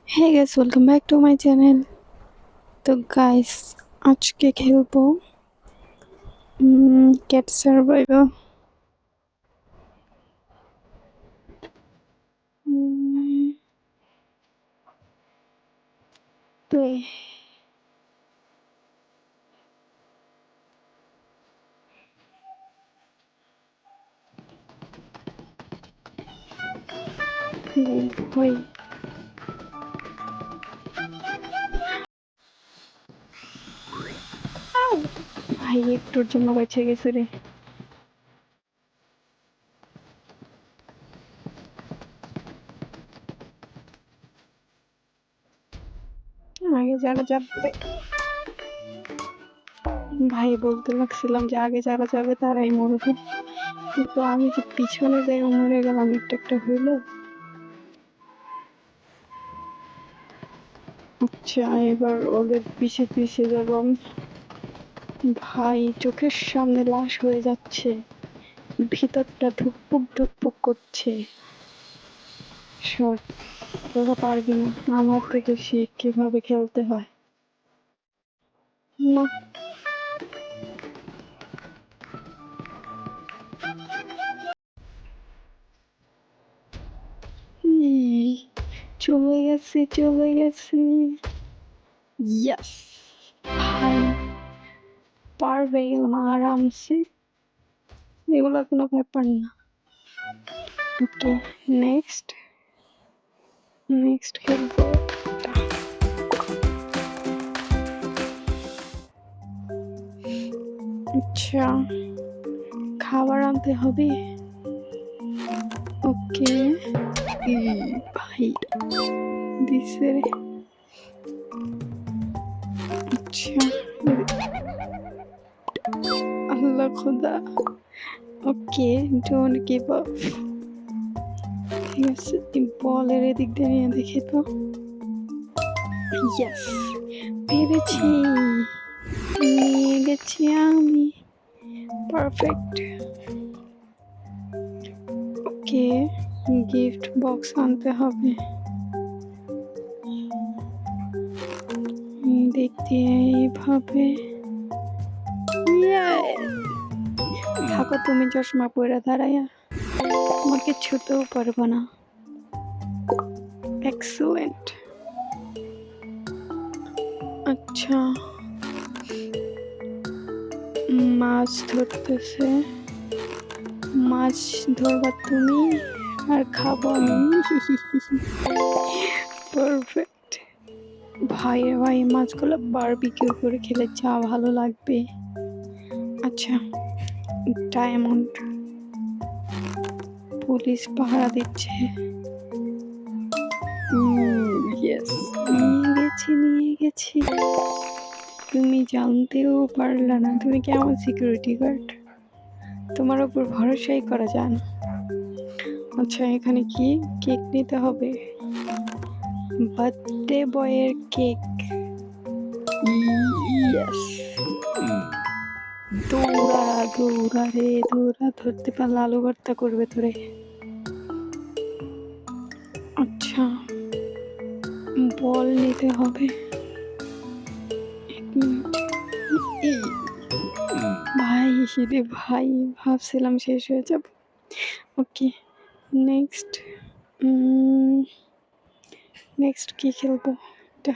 Hey guys, welcome back to my channel. তো guys আজকে খেলবো ক্যাট সার্ভাইভাল। তো ওই ভাই একটুর জন্য বেঁচে গেছে রে। আগে যারা যাবে ভাই বলতে লাগছিলাম যে আগে যারা যাবে তারাই মরবে, কিন্তু আমি যে পিছনে যাই মরে গেলাম একটা একটা হইলো। আচ্ছা এবার ওদের পিছে পিছে যাব আমি। ভাই চোখের সামনে লাশ হয়ে যাচ্ছে, ভিতরটা ধুকপুক ধুকপুক করছে। সর, তোরা পারবি না, আমার থেকে শিখ কিভাবে খেলতে হয়। না চলে গেছে চলে গেছে। ইয়েস ভাই, পারবে এগুলো আরামসে, এগুলো কোনো ব্যাপার না। ওকে নেক্সট নেক্সট খেলবো এটা। আচ্ছা খাবার আনতে হবে। ওকে ভাই দিছে রে। আচ্ছা আল্লাহ খোদা। Okay don't give up. ঠিক আছে বলের এদিক দিয়ে নিয়ে দেখি তো। ইয়েস পেরেছি, নিয়ে গেছি আমি। পারফেক্ট। ওকে গিফট বক্স আনতে হবে। দেখতে এইভাবে। থাকো তুমি চশমা পরে দাঁড়াইয়া, আমাকে ছুতেও পারবো না। এক্সেলেন্ট। আচ্ছা মাছ ধরতেছে, মাছ ধরবা তুমি আর খাবো আমি। পারফেক্ট। ভাই ভাই মাছগুলো বারবিকিউ করে খেলে যা ভালো লাগবে। আচ্ছা ডায়মন্ড, পুলিশ পাহারা দিচ্ছে। ইয়েস নিয়ে গেছি নিয়ে গেছি। তুমি জানতেও পারলা না, তুমি কেমন সিকিউরিটি গার্ড, তোমার উপর ভরসাই করা যায় না। আচ্ছা এখানে কি কেক নিতে হবে, বার্থডে বয়ের কেক। ইয়েস দৌড়া দৌড়া রে দৌড়া, ধরতে পারলে আলু ভর্তা করবে তোরে। আচ্ছা বল নিতে হবে। ভাই রে ভাই, ভাবছিলাম শেষ হয়ে যাব। ওকে নেক্সট নেক্সট কি খেলবো এটা।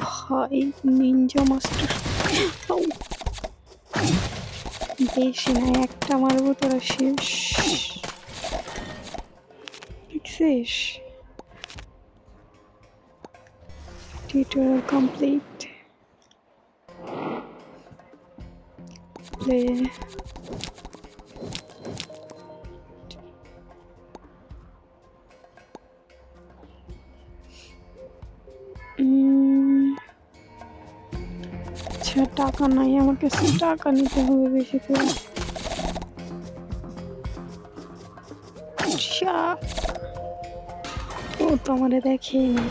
ভাই নিনজা মাস্টার, বেশি না একটা মারবো তোরা শেষ। শেষ টিউটোরিয়াল কমপ্লিট। প্লে আচ্ছা টাকা নাই আমার কাছে, টাকা নিতে হবে বেশি করে। ও তোমারে দেখেনি,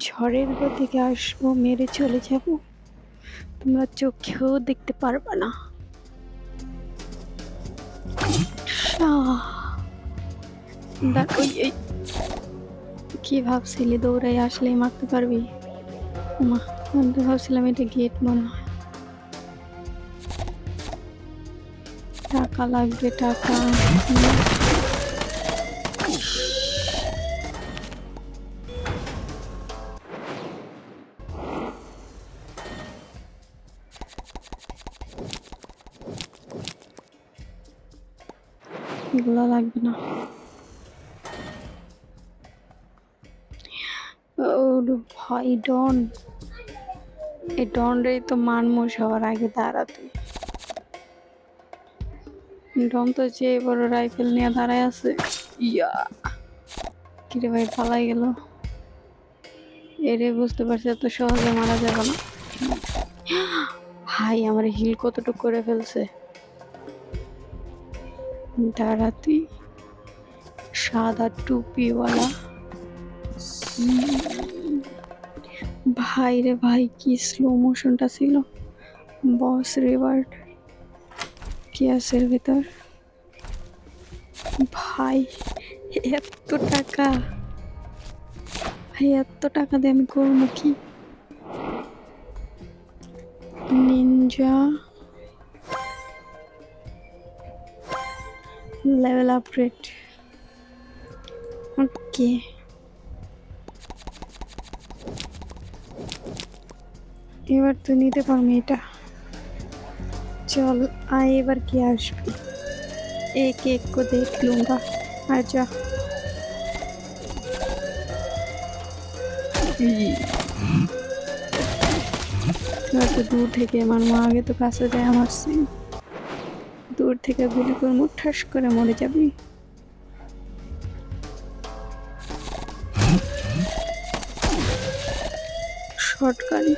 ঝড়ের গতিকে আসবো মেরে চলে যাব। তোমরা চোখেও দেখতে পারবা না। দেখো এই কি ভাবছিলি দৌড়াই আসলেই মারতে পারবি? মা আমি তো ভাবছিলাম এটা গেট মনে হয়। টাকা লাগবে টাকা। এগুলো লাগবে না। ভাই ডন, এই ডন রে তো মানমো সবার আগে দাঁড়াতে। ডন তো যে বড় রাইফেল নিয়ে দাঁড়ায় আছে। ইয়া কিরে ভাই পালাই গেল। এরে বুঝতে পারছি এত সহজে মারা যাবে না। ভাই আমার হিল কতটুকু করে ফেলছে। দাঁড়াতি সাদা টুপিওয়ালা ভাই রে ভাই কি স্লো মোশনটা ছিল। বস রিওয়ার্ড কি আছে এর ভিতর? ভাই এত টাকা, ভাই এত টাকা দিয়ে আমি করবো কি? Ninja level upgrade. ওকে এবার তো নিতে পারবি এটা। চল আয় এবার কি আসবে, एक एक को देख लूंगा। आजा তো দূর থেকে মারমো, আগে তো কাছে যায় আমার সিন। দূর থেকে গুলি করবো ঠাস করে মরে যাবি। শর্ট গাড়ি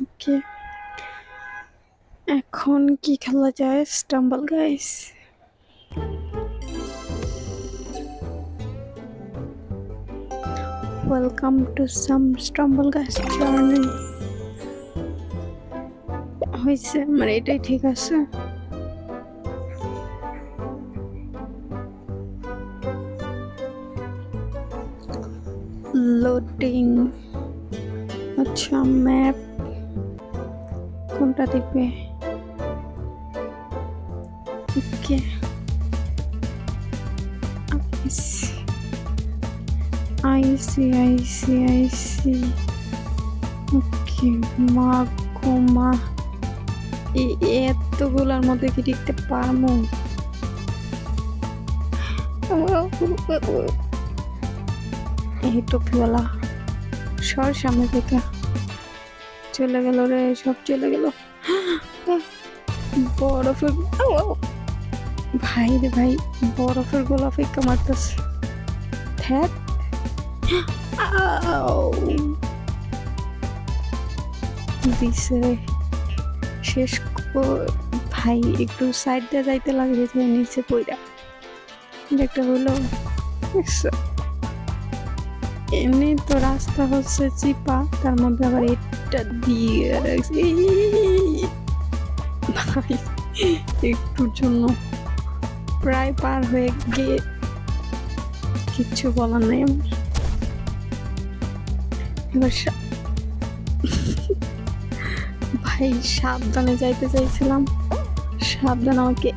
ওকে এখন কি খেলা যায়? Stumble guys. Welcome to some stumble guys journey. হয়েছে মানে এটাই ঠিক আছে। লোডিং আচ্ছা ম্যাপ কোনটা দিবে? ওকে আইসি ওকে মা ঘুমা এতগুলোর মধ্যে কি টিকতে পারবো? এই টুপিওয়ালা সর সামনে থেকে। চলে গেল রে, সব চলে গেল। বরফের ভাই রে ভাই বরফের গোলা ফেক্কা মারতেছে। ধ্যাত দিছে শেষ ভাই। একটু সাইড দিয়ে যাইতে লাগবে যে নিচে পইরা একটা হলো। এমনি তো রাস্তা হচ্ছে চিপা, তার মধ্যে আবার এটা দিয়ে ভাই একটুর জন্য প্রায় পার হয়ে গিয়ে কিচ্ছু বলার নেই আমার। এবার ভাই সাবধানে যাইতে চাইছিলাম, সাবধান আমাকে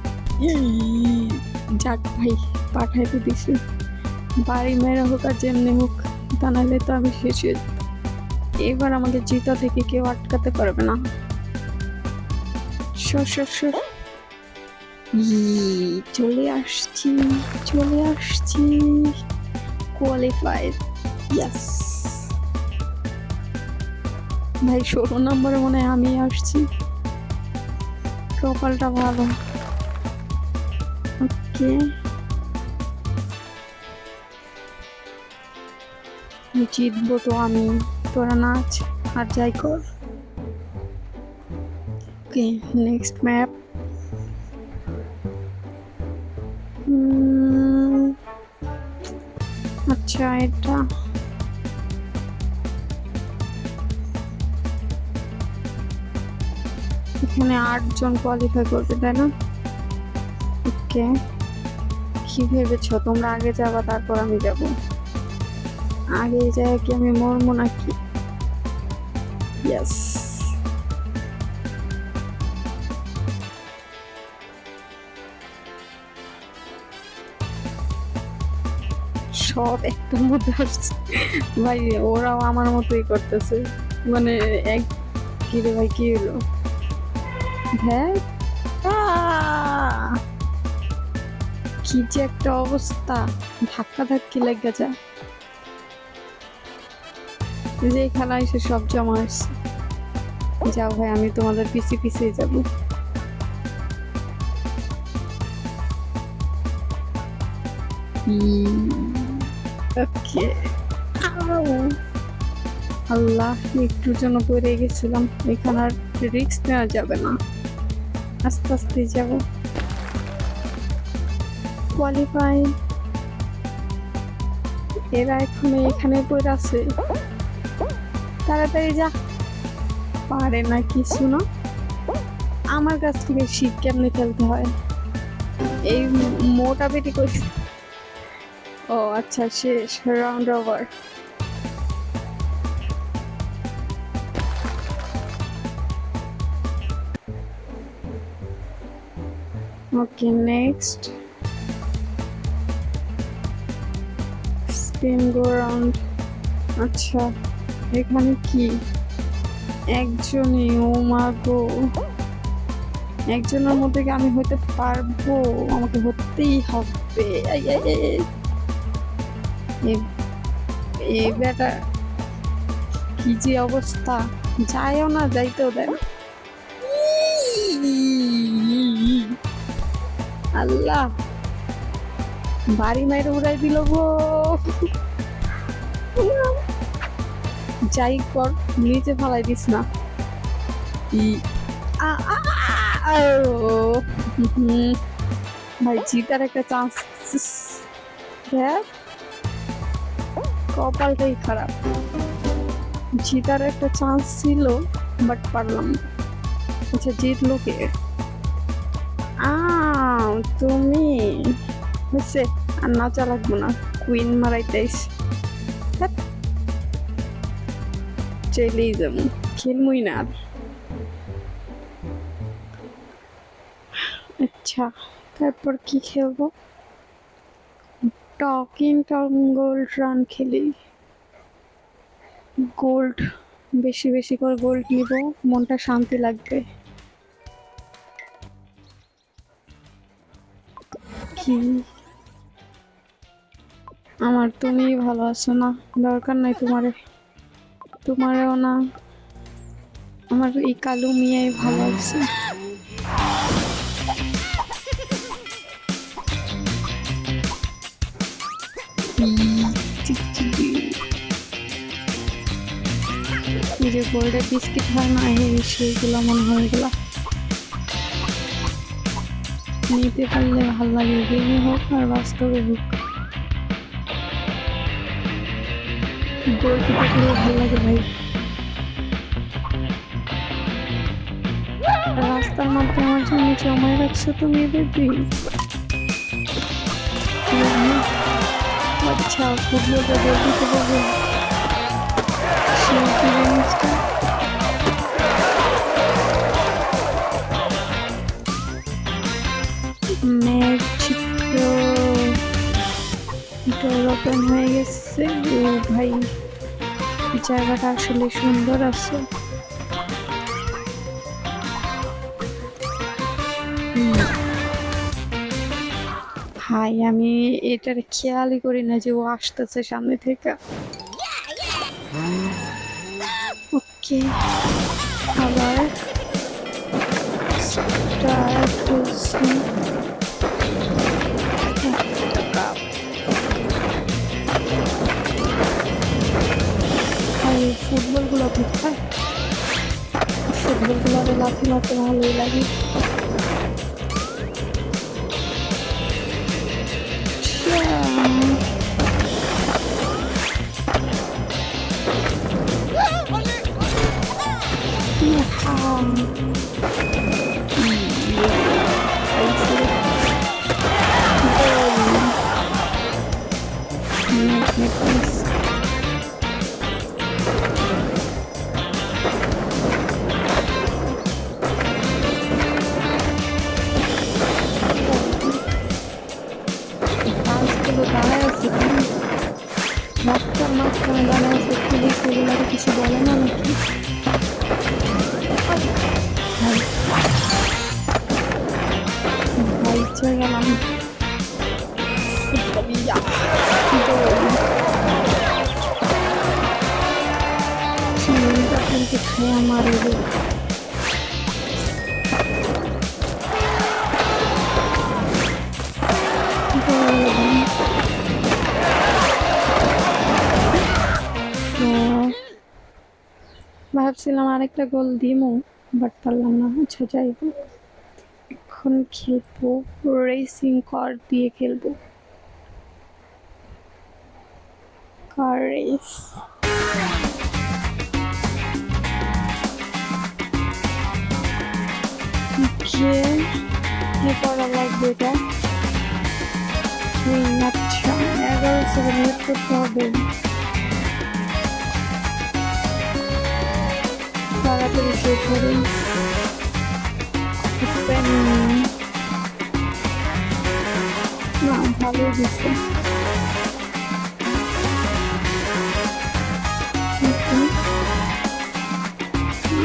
যাক ভাই পাঠাইতে দিছে। বাড়ি মেরা হোক আর যেমনি হোক, তা নাহলে তো আমি শেষ হয়ে যেত। এবার আমাকে জিতা থেকে কেউ আটকাতে পারবে না। চলে আসছি কোয়ালিফাইড। ইয়েস ভাই 16 নম্বরে মনে হয় আমি আসছি, কপালটা ভালো। ওকে জিতবো তো আমি, তোরা নাচ আর যাই কর। Okay next map. আচ্ছা, এটা এখানে 8 জন কোয়ালিফাই করবে, তাই না? ওকে, কি ভেবেছ তোমরা আগে যাবা তারপর আমি যাব? আগে যায় কি আমি মরবো নাকি? ইয়েস, সব একটার মধ্যে আসছে ভাই। ওরাও আমার মতোই করতেছে, মানে এক কিরে ভাই, কি হলো? হ্যাঁ, কি যে একটা অবস্থা, ধাক্কা ধাক্কি লেগে যায়। যে এখানে এসে সব জমা আসছে। যাও ভাই, আমি তোমাদের পিছিয়ে পিছিয়ে যাব। ওকে, আল্লাহ, একটুর জন্য পড়ে গেছিলাম। এখানে আর রিস্ক নেওয়া যাবে না, আস্তে আস্তে যাব। কোয়ালিফাই, এরা এখন এখানে পড়ে আছে। তাড়াতাড়ি যা, পারে না কিছু না। আমার কাছ থেকে শীত কেমনে খেলতে হয় এই মোটা পেটি করছে। ও আচ্ছা, শেষ, রাউন্ড ওভার। ওকে, নেক্সট স্পিন গো রাউন্ড। আচ্ছা, এখানে কি একজনই? ও মা গো, একজনের মধ্যে কি আমি হইতে পারবো? আমাকে হতেই হবে। এই বেটা, কি যে অবস্থা, যায়ও না, যাইতেও দেয় না। আল্লাহ, বাড়ি মাইরে উড়াই দিল গো। যাই কর, নিচে ফালাই দিস না। ভাই, জিতার একটা চান্স, দেখ কপালটাই খারাপ। জিতার একটা চান্স ছিল, বাট পারলাম না। আচ্ছা, জিতলো কে? তুমি হচ্ছে, আর নাচা লাগবো না, কুইন মারাইতেইস। চলেই যাবো, খেলমই না আর। আচ্ছা, তারপর কি খেলবো? টকিং টম গোল্ড রান খেলি। গোল্ড, বেশি বেশি করে গোল্ড নিব, মনটা শান্তি লাগবে। কি আমার তুমি ভালো আছো না? দরকার নাই তোমারেও না, আমার এই কালু মিয়াই ভালো আছে। যে গোল্ডের বিস্কিট হয় না, সেইগুলো মনে হয় এগুলা নিতে পারলে ভালো লাগে, গেমে হোক আর বাস্তবে হোক। গোল্ড দেখলে ভালো লাগে ভাই। রাস্তার মধ্যে আমার জন্য জমায় রাখছো তুমি বেবি। আচ্ছা, ফুটবলটা গোল দিতে পারবে সেই জিনিসটা। ম্যাচ চিত্র ওপেন হয়ে গেছে। ও ভাই, জায়গাটা আসলে সুন্দর আছে। ভাই, আমি এটার খেয়ালই করি না যে ও আসতেছে সামনে থেকে। ওকে, আবার স্টার্ট করছি। ফুটবলগুলো কোথায়? ফুটবলগুলো লাথি মারতে ভালোই লাগে। নেপালিস। বাসগুলো দাঁড়ায় আছে কেন? রাস্তার মাঝখানে দাঁড়ায় আছে, পুলিশ এগুলার কিছু বলে না নাকি? ভাই ভাই চলে গেলাম। ইয়া, দৌড়। চিংড়িটা কিন্তু খেয়ে মারে রে। দৌড়ালাম। ভাবছিলাম আরেকটা গোল দিমু, বাট পারলাম না। আচ্ছা যাই হোক, এখন খেলবো রেসিং কার দিয়ে খেলবো, কার রেস। ওকে, কি করা লাগবে এটা? আচ্ছা 11 সেকেন্ড ওয়েট করতে হবে। তাড়াতাড়ি শেষ হবে। না ভালোই দিচ্ছে।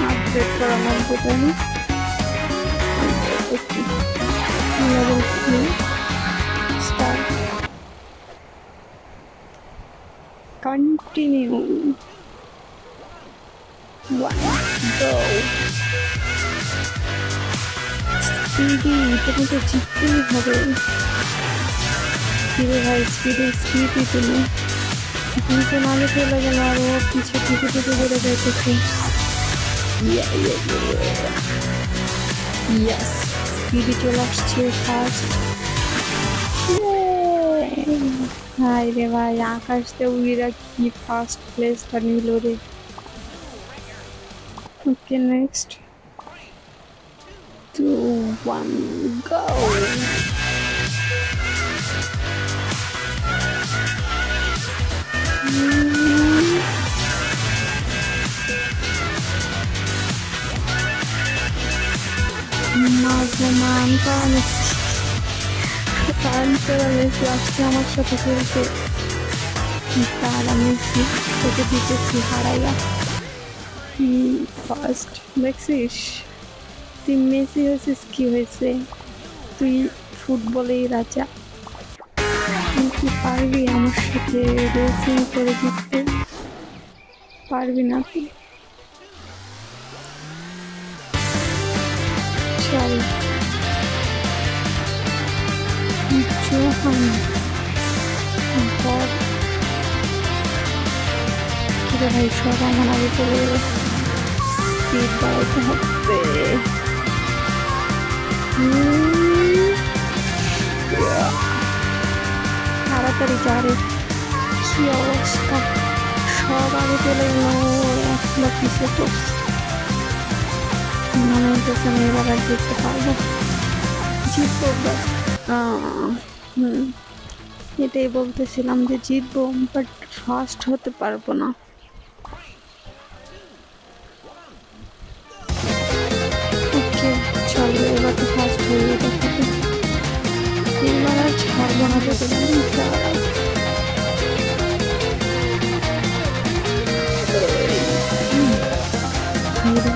আপডেট করা লাগবে, তাই না? লেভেল 3 স্টার্ট, কন্টিনিউ, 1 গো। স্পিডি, তুমি তো জিততেই হবে। কিরে ভাই, স্পিডি তুমি দুজন আগে চলে গেল আর ও পিছে থেকে থেকে বেড়ে যাইতেছে। ইয়েস, স্পিডি চলে আসছে ফার্স্ট। হাই রে ভাই, আকাশতে উড়িরা কি ফার্স্ট প্লেসটা নিল রে। ওকে নেক্সট, 2 1 গো। আজকে আমার সাথে খেলতে, তারা মেসি তোকে দিতেছি হারাইয়া। ফার্স্ট দেখছিস, তুই মেসি হয়েছিস, কি হয়েছে? তুই ফুটবলেই রাজা। তুই কি পারবি আমার সাথে রেসিং করে জিততে? পারবি না তুই। চল কিরে ভাই, সব আমার আগে চলে গেল। স্পিড বাড়াতে হবে। তাড়াতাড়ি যা রে, কি অবস্থা, সব আগে চলে গেল, একলা পিছিয়ে পড়ছে। মনে হচ্ছে আমি এবার আর জিততে পারবো, জিতবো বাস। এটাই বলতেছিলাম যে জিতবো, বাট ফার্স্ট হতে পারবো না। ওকে চলো, এবার তো ফার্স্ট হয়ে দেখাবো। এবার আর ছাড়বো না, তো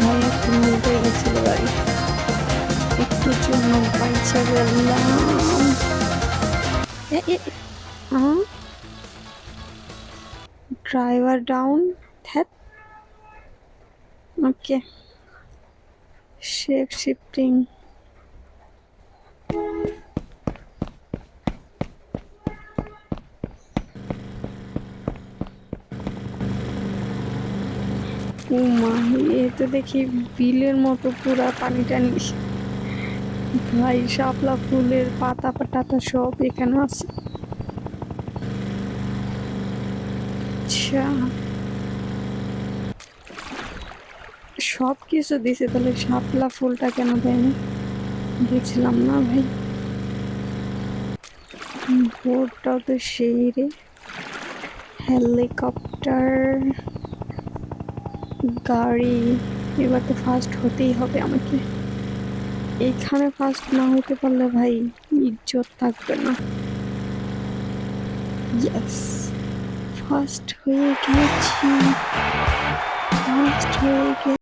ভাই একটু উল্টে গেছিল গাড়ি, একটুর জন্য বাইচা গেলাম। Driver down. Okay, shape shifting. Uma, এ তো দেখি বিলের মতো পুরা পানি টানি। ভাই শাপলা ফুলের পাতা টাতা সব এখানে আছে। আচ্ছা, সব কিছু দিছে, তাহলে শাপলা ফুলটা কেন দেয়নি বুঝলাম না ভাই। বোর্ডটাও তো সেই রে। হেলিকপ্টার, গাড়ি। এবার তো ফার্স্ট হতেই হবে আমাকে। এখানে ফার্স্ট না হইতে পারলে ভাই ইজ্জত থাকবে না। ইয়েস, ফার্স্ট হয়ে গেছি, ফার্স্ট হয়ে গেছি।